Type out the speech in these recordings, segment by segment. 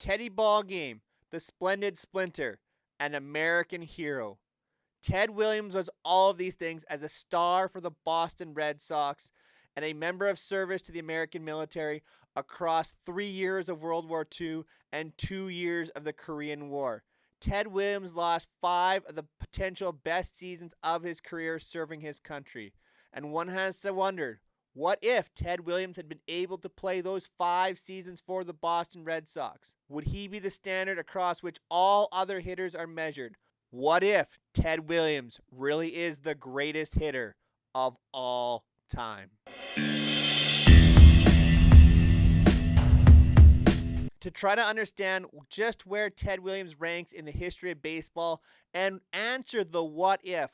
Teddy Ballgame, the Splendid Splinter, an American hero. Ted Williams was all of these things as a star for the Boston Red Sox and a member of service to the American military across 3 years of World War II and 2 years of the Korean War. Ted Williams lost 5 of the potential best seasons of his career serving his country. And one has to wonder, what if Ted Williams had been able to play those 5 seasons for the Boston Red Sox? Would he be the standard across which all other hitters are measured? What if Ted Williams really is the greatest hitter of all time? To try to understand just where Ted Williams ranks in the history of baseball and answer the what if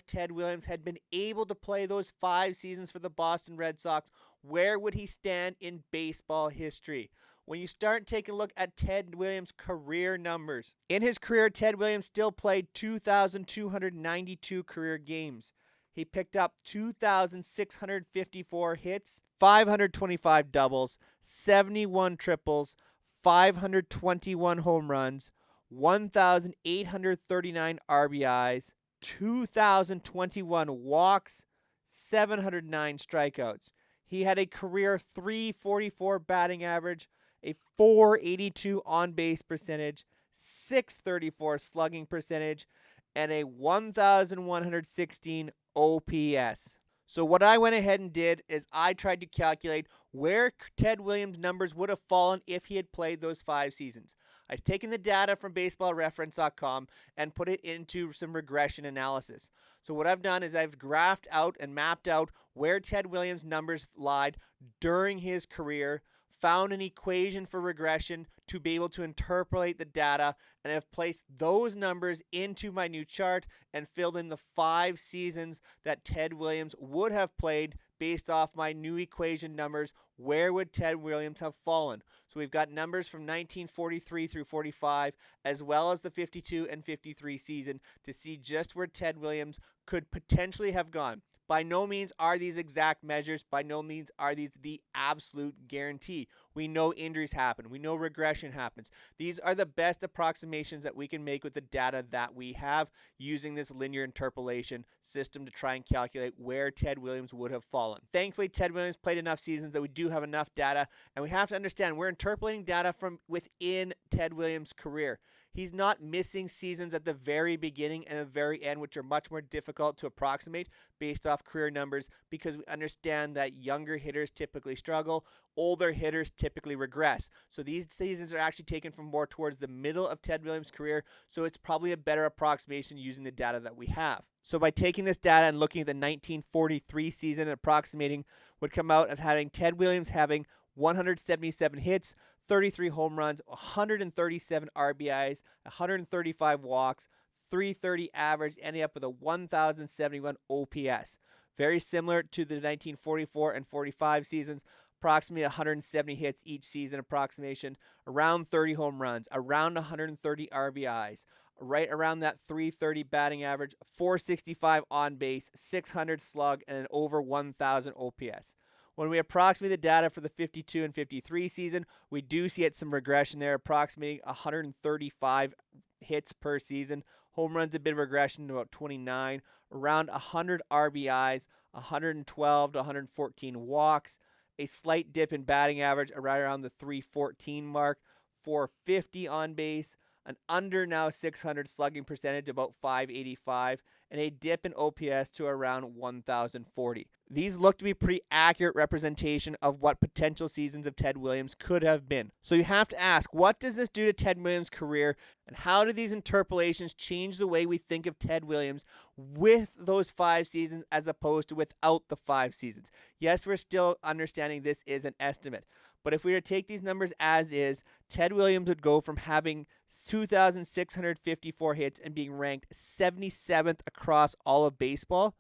Ted Williams had been able to play those 5 seasons for the Boston Red Sox, where would he stand in baseball history? When you start taking a look at Ted Williams' career numbers, in his career, Ted Williams still played 2,292 career games. He picked up 2,654 hits, 525 doubles, 71 triples, 521 home runs, 1,839 RBIs, 2,021 walks, 709 strikeouts. He had a career .344 batting average, a .482 on-base percentage, .634 slugging percentage, and a 1,116 OPS. So what I went ahead and did is I tried to calculate where Ted Williams' numbers would have fallen if he had played those 5 seasons. I've taken the data from baseballreference.com and put it into some regression analysis. So what I've done is I've graphed out and mapped out where Ted Williams' numbers lied during his career, found an equation for regression to be able to interpolate the data, and have placed those numbers into my new chart and filled in the 5 seasons that Ted Williams would have played based off my new equation numbers. Where would Ted Williams have fallen? So we've got numbers from 1943 through 45, as well as the 52 and 53 season, to see just where Ted Williams could potentially have gone. By no means are these exact measures. By no means are these the absolute guarantee. We know injuries happen. We know regression happens. These are the best approximations that we can make with the data that we have using this linear interpolation system to try and calculate where Ted Williams would have fallen. Thankfully, Ted Williams played enough seasons that we do have enough data, and we have to understand we're interpolating data from within Ted Williams' career. He's not missing seasons at the very beginning and the very end, which are much more difficult to approximate based off career numbers, because we understand that younger hitters typically struggle, older hitters typically regress. So these seasons are actually taken from more towards the middle of Ted Williams' career, so it's probably a better approximation using the data that we have. So by taking this data and looking at the 1943 season and approximating, would come out of having Ted Williams having 177 hits, 33 home runs, 137 RBIs, 135 walks, 330 average, ending up with a 1,071 OPS. Very similar to the 1944 and 45 seasons, approximately 170 hits each season approximation, around 30 home runs, around 130 RBIs, right around that 330 batting average, 465 on base, 600 slug, and an over 1,000 OPS. When we approximate the data for the 52 and 53 season, we do see some regression there, approximating 135 hits per season. Home runs a bit of regression to about 29, around 100 RBIs, 112 to 114 walks, a slight dip in batting average right around the 314 mark, 450 on base, an under now 600 slugging percentage, about 585, and a dip in OPS to around 1,040. These look to be pretty accurate representation of what potential seasons of Ted Williams could have been. So you have to ask, what does this do to Ted Williams' career, and how do these interpolations change the way we think of Ted Williams with those 5 seasons as opposed to without the 5 seasons? Yes, we're still understanding this is an estimate. But if we were to take these numbers as is, Ted Williams would go from having 2,654 hits and being ranked 77th across all of baseball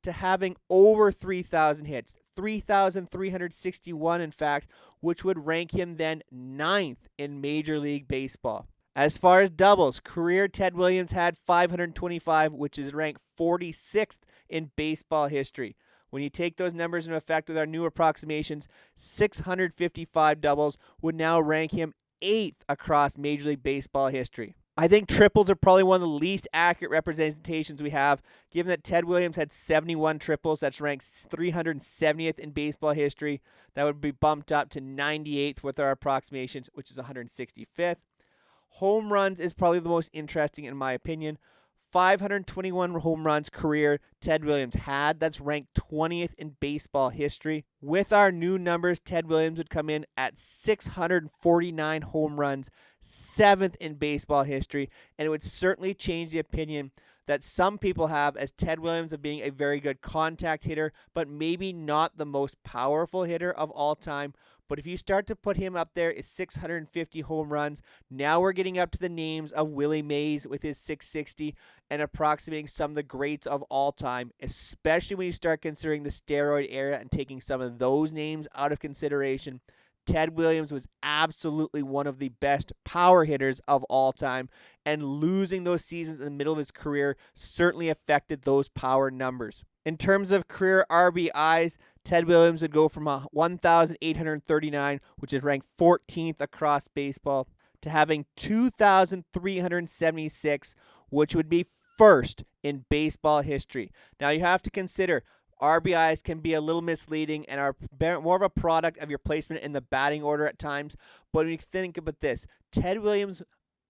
to having over 3,000 hits, 3,361 in fact, which would rank him then 9th in Major League Baseball. As far as doubles, career Ted Williams had 525, which is ranked 46th in baseball history. When you take those numbers into effect with our new approximations, 655 doubles would now rank him 8th across Major League Baseball history. I think triples are probably one of the least accurate representations we have, given that Ted Williams had 71 triples. That's ranked 370th in baseball history. That would be bumped up to 98th with our approximations, which is 165th. Home runs is probably the most interesting in my opinion. 521 home runs career Ted Williams had. That's ranked 20th in baseball history. With our new numbers, Ted Williams would come in at 649 home runs, 7th in baseball history, and it would certainly change the opinion that some people have as Ted Williams of being a very good contact hitter, but maybe not the most powerful hitter of all time. But if you start to put him up there as 650 home runs, now we're getting up to the names of Willie Mays with his 660 and approximating some of the greats of all time, especially when you start considering the steroid era and taking some of those names out of consideration. Ted Williams was absolutely one of the best power hitters of all time, and losing those seasons in the middle of his career certainly affected those power numbers. In terms of career RBIs, Ted Williams would go from 1,839, which is ranked 14th across baseball, to having 2,376, which would be first in baseball history. Now you have to consider RBIs can be a little misleading and are more of a product of your placement in the batting order at times. But when you think about this, Ted Williams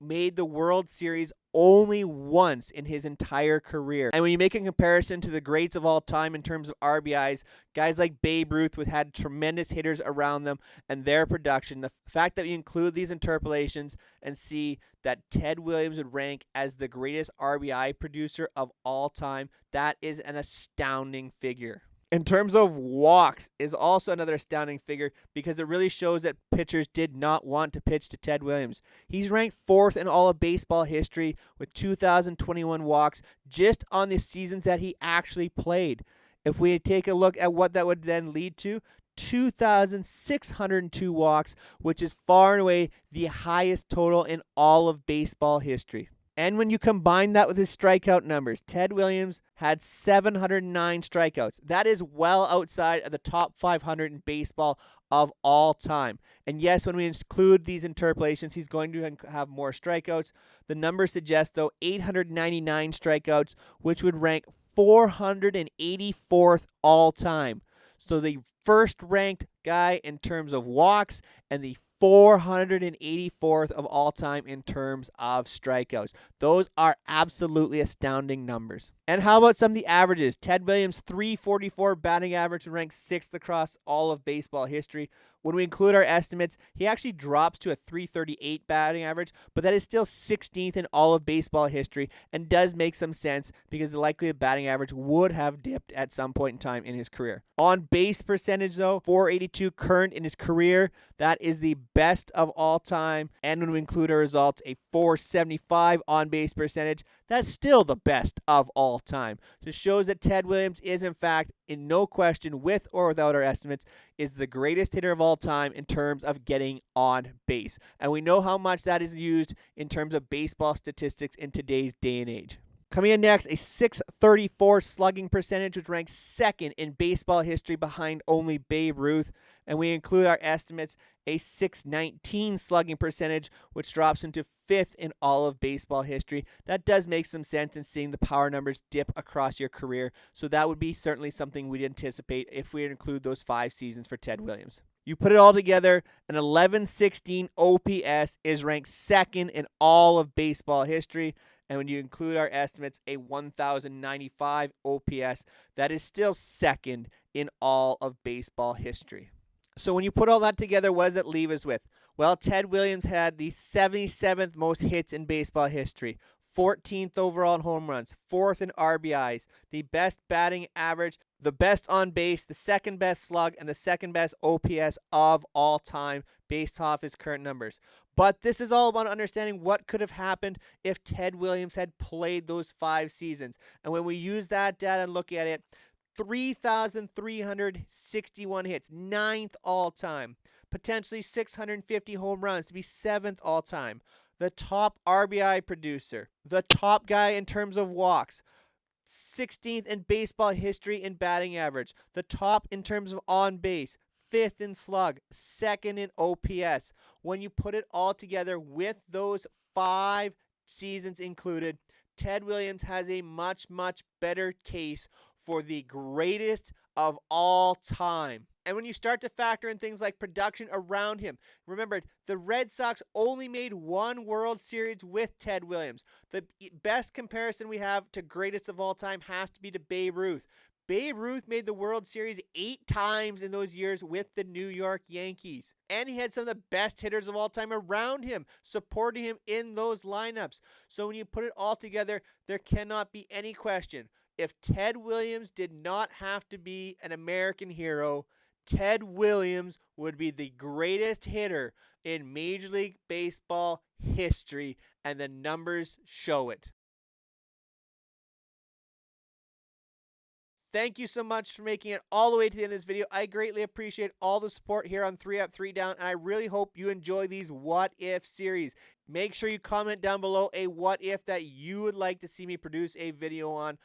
made the World Series only once in his entire career. And when you make a comparison to the greats of all time in terms of RBIs, guys like Babe Ruth would had tremendous hitters around them and their production. The fact that you include these interpolations and see that Ted Williams would rank as the greatest RBI producer of all time, that is an astounding figure. In terms of walks is also another astounding figure because it really shows that pitchers did not want to pitch to Ted Williams. He's ranked 4th in all of baseball history with 2,021 walks just on the seasons that he actually played. If we take a look at what that would then lead to, 2,602 walks, which is far and away the highest total in all of baseball history. And when you combine that with his strikeout numbers, Ted Williams had 709 strikeouts. That is well outside of the top 500 in baseball of all time. And yes, when we include these interpolations, he's going to have more strikeouts. The numbers suggest, though, 899 strikeouts, which would rank 484th all time. So the first ranked guy in terms of walks and the 484th of all time in terms of strikeouts. Those are absolutely astounding numbers. And how about some of the averages? Ted Williams' 344 batting average ranks 6th across all of baseball history. When we include our estimates, he actually drops to a 338 batting average, but that is still 16th in all of baseball history and does make some sense because the likely batting average would have dipped at some point in time in his career. On base percentage, though, 482 current in his career. That is the best of all time. And when we include our results, a 475 on base percentage, that's still the best of all time. So it shows that Ted Williams is, in fact, in no question, with or without our estimates, is the greatest hitter of all time in terms of getting on base. And we know how much that is used in terms of baseball statistics in today's day and age. Coming in next, a 634 slugging percentage, which ranks 2nd in baseball history behind only Babe Ruth. And we include our estimates, a 619 slugging percentage, which drops into 5th in all of baseball history. That does make some sense in seeing the power numbers dip across your career. So that would be certainly something we'd anticipate if we include those 5 seasons for Ted Williams. You put it all together, an 1116 OPS is ranked 2nd in all of baseball history. And when you include our estimates, a 1,095 OPS, that is still 2nd in all of baseball history. So when you put all that together, what does it leave us with? Well, Ted Williams had the 77th most hits in baseball history, 14th overall in home runs, 4th in RBIs, the best batting average, the best on base, the second best slug, and the second best OPS of all time based off his current numbers. But this is all about understanding what could have happened if Ted Williams had played those 5 seasons. And when we use that data and look at it, 3,361 hits, 9th all time. Potentially 650 home runs to be 7th all time. The top RBI producer. The top guy in terms of walks. 16th in baseball history in batting average. The top in terms of on base. 5th in slug, 2nd in OPS. When you put it all together with those 5 seasons included, Ted Williams has a much, much better case for the greatest of all time. And when you start to factor in things like production around him, remember, the Red Sox only made one World Series with Ted Williams. The best comparison we have to greatest of all time has to be to Babe Ruth. Babe Ruth made the World Series 8 times in those years with the New York Yankees. And he had some of the best hitters of all time around him, supporting him in those lineups. So when you put it all together, there cannot be any question. If Ted Williams did not have to be an American hero, Ted Williams would be the greatest hitter in Major League Baseball history, and the numbers show it. Thank you so much for making it all the way to the end of this video. I greatly appreciate all the support here on 3 Up, 3 Down, and I really hope you enjoy these What If series. Make sure you comment down below a what if that you would like to see me produce a video on.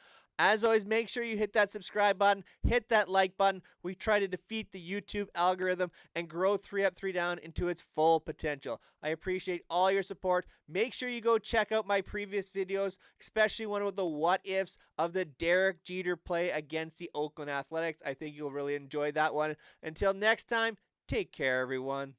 As always, make sure you hit that subscribe button, hit that like button. We try to defeat the YouTube algorithm and grow 3 Up, 3 Down into its full potential. I appreciate all your support. Make sure you go check out my previous videos, especially one with the what ifs of the Derek Jeter play against the Oakland Athletics. I think you'll really enjoy that one. Until next time, take care, everyone.